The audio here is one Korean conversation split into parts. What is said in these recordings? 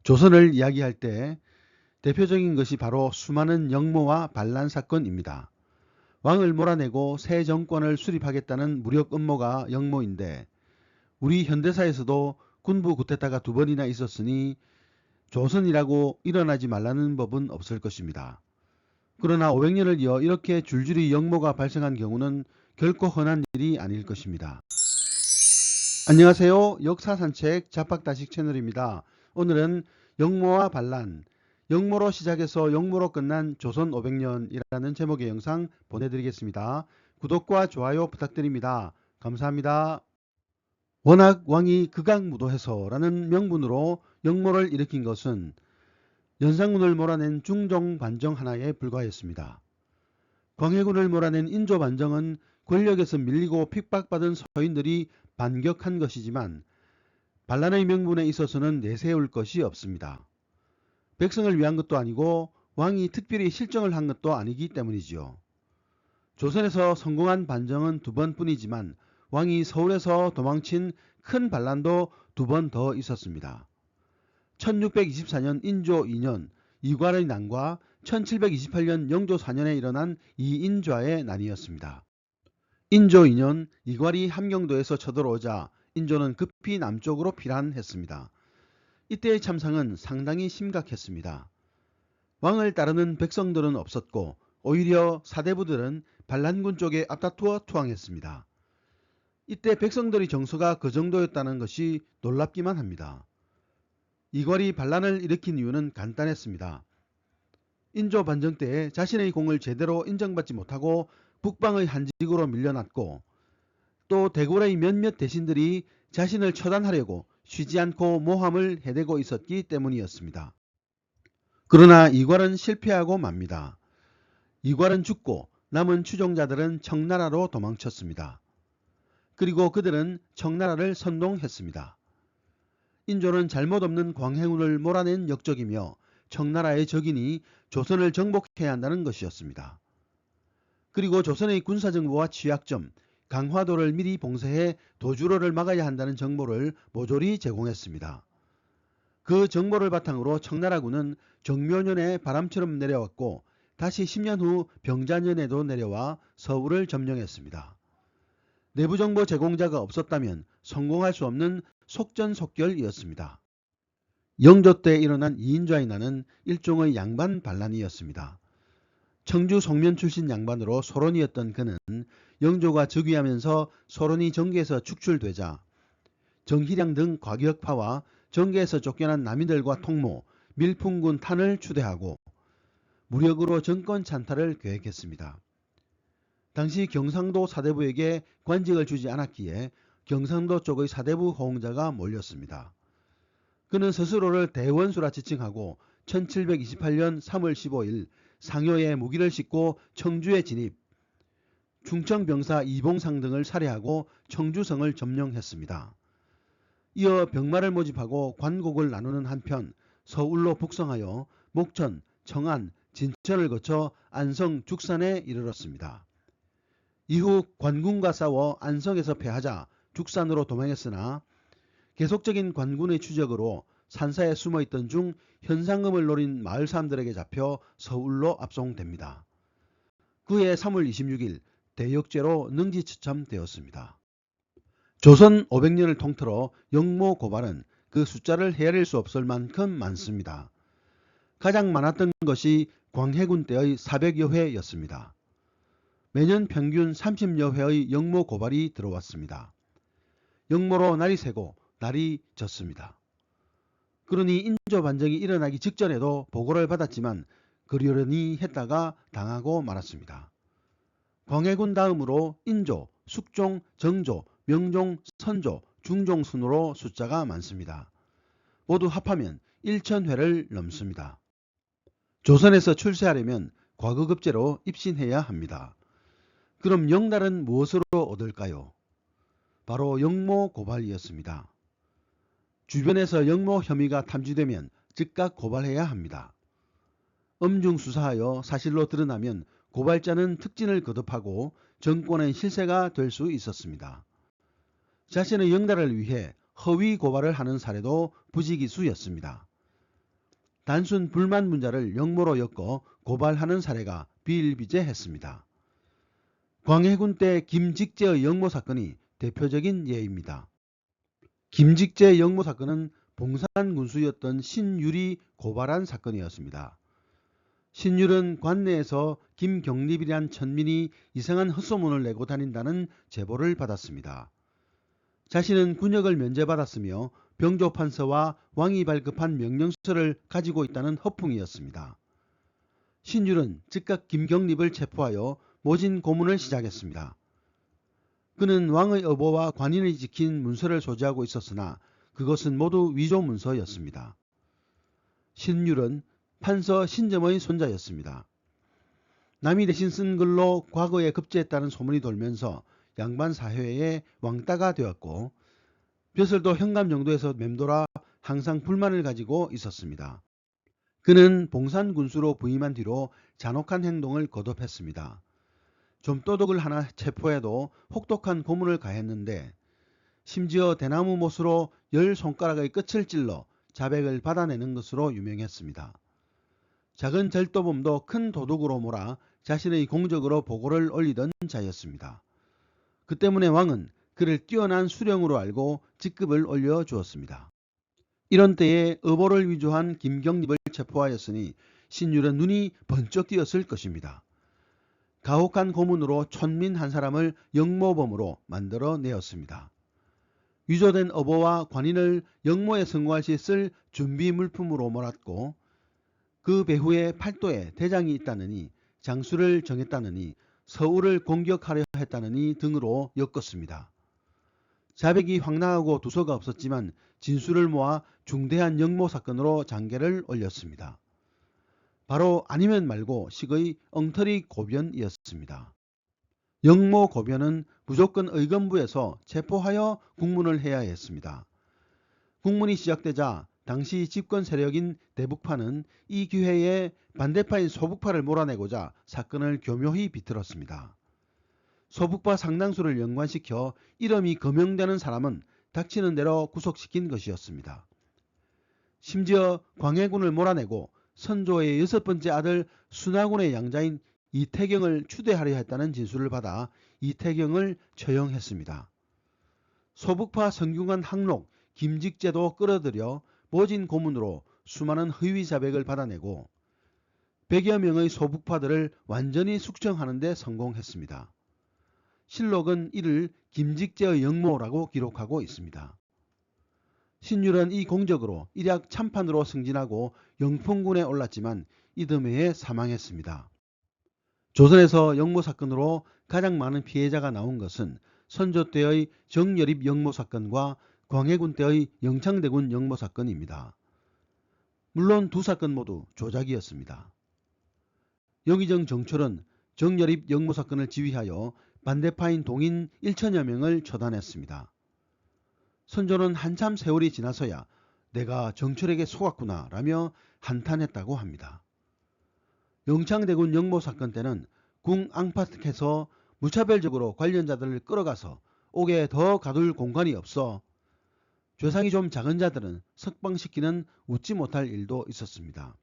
조선을 이야기할 때 대표적인 것이 바로 수많은 역모와 반란 사건입니다. 왕을 몰아내고 새 정권을 수립하겠다는 무력 음모가 역모인데 우리 현대사에서도 군부 쿠데타가 2번이나 있었으니 조선이라고 일어나지 말라는 법은 없을 것입니다. 그러나 500년을 이어 이렇게 줄줄이 역모가 발생한 경우는 결코 흔한 일이 아닐 것입니다. 안녕하세요. 역사산책 자팍다식 채널입니다. 오늘은 역모와 반란, 역모로 시작해서 역모로 끝난 조선 500년이라는 제목의 영상 보내드리겠습니다. 구독과 좋아요 부탁드립니다. 감사합니다. 워낙 왕이 극악무도해서라는 명분으로 역모를 일으킨 것은 연산군을 몰아낸 중종 반정 하나에 불과했습니다. 광해군을 몰아낸 인조 반정은 권력에서 밀리고 핍박받은 서인들이 반격한 것이지만 반란의 명분에 있어서는 내세울 것이 없습니다. 백성을 위한 것도 아니고 왕이 특별히 실정을 한 것도 아니기 때문이지요. 조선에서 성공한 반정은 2번뿐이지만 왕이 서울에서 도망친 큰 반란도 2번 더 있었습니다. 1624년 인조 2년 이괄의 난과 1728년 영조 4년에 일어난 이인좌의 난이었습니다. 인조 2년 이괄이 함경도에서 쳐들어오자 인조는 급히 남쪽으로 피란했습니다. 이때의 참상은 상당히 심각했습니다. 왕을 따르는 백성들은 없었고 오히려 사대부들은 반란군 쪽에 앞다투어 투항했습니다. 이때 백성들의 정서가 그 정도였다는 것이 놀랍기만 합니다. 이괄이 반란을 일으킨 이유는 간단했습니다. 인조 반정 때에 자신의 공을 제대로 인정받지 못하고 북방의 한직으로 밀려났고 또 대궐의 몇몇 대신들이 자신을 처단하려고 쉬지 않고 모함을 해대고 있었기 때문이었습니다. 그러나 이괄은 실패하고 맙니다. 이괄은 죽고 남은 추종자들은 청나라로 도망쳤습니다. 그리고 그들은 청나라를 선동했습니다. 인조는 잘못 없는 광해군을 몰아낸 역적이며 청나라의 적이니 조선을 정복해야 한다는 것이었습니다. 그리고 조선의 군사정보와 취약점, 강화도를 미리 봉쇄해 도주로를 막아야 한다는 정보를 모조리 제공했습니다. 그 정보를 바탕으로 청나라군은 정묘년에 바람처럼 내려왔고 다시 10년 후 병자년에도 내려와 서울을 점령했습니다. 내부정보 제공자가 없었다면 성공할 수 없는 속전속결이었습니다. 영조 때 일어난 이인좌의 난은 일종의 양반 반란이었습니다. 청주 송면 출신 양반으로 소론이었던 그는 영조가 즉위하면서 소론이 정계에서 축출되자 정희량 등 과격파와 정계에서 쫓겨난 남인들과 통모, 밀풍군 탄을 추대하고 무력으로 정권 찬탈을 계획했습니다. 당시 경상도 사대부에게 관직을 주지 않았기에 경상도 쪽의 사대부 호응자가 몰렸습니다. 그는 스스로를 대원수라 지칭하고 1728년 3월 15일 상효에 무기를 싣고 청주에 진입, 충청병사 이봉상 등을 살해하고 청주성을 점령했습니다. 이어 병마를 모집하고 관곡을 나누는 한편 서울로 북성하여 목천, 청안, 진천을 거쳐 안성, 죽산에 이르렀습니다. 이후 관군과 싸워 안성에서 패하자 죽산으로 도망했으나 계속적인 관군의 추적으로 산사에 숨어있던 중 현상금을 노린 마을 사람들에게 잡혀 서울로 압송됩니다. 그해 3월 26일 대역죄로 능지처참되었습니다. 조선 500년을 통틀어 역모 고발은 그 숫자를 헤아릴 수 없을 만큼 많습니다. 가장 많았던 것이 광해군 때의 400여 회였습니다. 매년 평균 30여 회의 역모 고발이 들어왔습니다. 역모로 날이 새고 날이 졌습니다. 그러니 인조 반정이 일어나기 직전에도 보고를 받았지만 그러려니 했다가 당하고 말았습니다. 광해군 다음으로 인조, 숙종, 정조, 명종, 선조, 중종 순으로 숫자가 많습니다. 모두 합하면 1000회를 넘습니다. 조선에서 출세하려면 과거급제로 입신해야 합니다. 그럼 영날은 무엇으로 얻을까요? 바로 역모 고발이었습니다. 주변에서 역모 혐의가 탐지되면 즉각 고발해야 합니다. 엄중 수사하여 사실로 드러나면 고발자는 특진을 거듭하고 정권의 실세가 될 수 있었습니다. 자신의 영달을 위해 허위 고발을 하는 사례도 부지기수였습니다. 단순 불만 문자를 역모로 엮어 고발하는 사례가 비일비재했습니다. 광해군 때 김직재의 역모 사건이 대표적인 예입니다. 김직재 역모 사건은 봉산 군수였던 신율이 고발한 사건이었습니다. 신율은 관내에서 김경립이란 천민이 이상한 헛소문을 내고 다닌다는 제보를 받았습니다. 자신은 군역을 면제받았으며 병조판서와 왕이 발급한 명령서를 가지고 있다는 허풍이었습니다. 신율은 즉각 김경립을 체포하여 모진 고문을 시작했습니다. 그는 왕의 어보와 관인이 지킨 문서를 소지하고 있었으나 그것은 모두 위조 문서였습니다. 신율은 판서 신점의 손자였습니다. 남이 대신 쓴 글로 과거에 급제했다는 소문이 돌면서 양반 사회의 왕따가 되었고 벼슬도 현감 정도에서 맴돌아 항상 불만을 가지고 있었습니다. 그는 봉산 군수로 부임한 뒤로 잔혹한 행동을 거듭했습니다. 좀도둑을 하나 체포해도 혹독한 고문을 가했는데 심지어 대나무 못으로 10손가락의 끝을 찔러 자백을 받아내는 것으로 유명했습니다. 작은 절도범도 큰 도둑으로 몰아 자신의 공적으로 보고를 올리던 자였습니다. 그 때문에 왕은 그를 뛰어난 수령으로 알고 직급을 올려주었습니다. 이런 때에 어보를 위조한 김경립을 체포하였으니 신율은 눈이 번쩍 띄었을 것입니다. 가혹한 고문으로 촌민 한 사람을 역모범으로 만들어내었습니다. 위조된 어보와 관인을 역모에 성공할 시 쓸 준비 물품으로 몰았고 그 배후에 팔도에 대장이 있다느니 장수를 정했다느니 서울을 공격하려 했다느니 등으로 엮었습니다. 자백이 황당하고 두서가 없었지만 진술을 모아 중대한 역모 사건으로 장계를 올렸습니다. 바로 아니면 말고 식의 엉터리 고변이었습니다. 역모 고변은 무조건 의검부에서 체포하여 국문을 해야 했습니다. 국문이 시작되자 당시 집권 세력인 대북파는 이 기회에 반대파인 소북파를 몰아내고자 사건을 교묘히 비틀었습니다. 소북파 상당수를 연관시켜 이름이 거명되는 사람은 닥치는 대로 구속시킨 것이었습니다. 심지어 광해군을 몰아내고 선조의 6번째 아들 순하군의 양자인 이태경을 추대하려 했다는 진술을 받아 이태경을 처형했습니다. 소북파 성균관 항록 김직재도 끌어들여 모진 고문으로 수많은 허위 자백을 받아내고 100여 명의 소북파들을 완전히 숙청하는 데 성공했습니다. 실록은 이를 김직재의 역모라고 기록하고 있습니다. 신율은 이 공적으로 일약 참판으로 승진하고 영풍군에 올랐지만 이듬해에 사망했습니다. 조선에서 역모 사건으로 가장 많은 피해자가 나온 것은 선조 때의 정여립 역모 사건과 광해군 때의 영창대군 역모 사건입니다. 물론 두 사건 모두 조작이었습니다. 영의정 정철은 정여립 역모 사건을 지휘하여 반대파인 동인 1천여 명을 처단했습니다. 선조는 한참 세월이 지나서야 내가 정철에게 속았구나 라며 한탄했다고 합니다. 영창대군 역모 사건 때는 궁 앙파트에서 무차별적으로 관련자들을 끌어가서 옥에 더 가둘 공간이 없어 죄상이 좀 작은 자들은 석방시키는 웃지 못할 일도 있었습니다.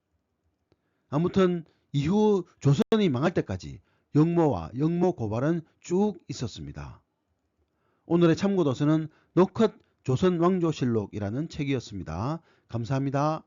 아무튼 이후 조선이 망할 때까지 역모와 역모 고발은 쭉 있었습니다. 오늘의 참고도서는 노컷 조선왕조실록이라는 책이었습니다. 감사합니다.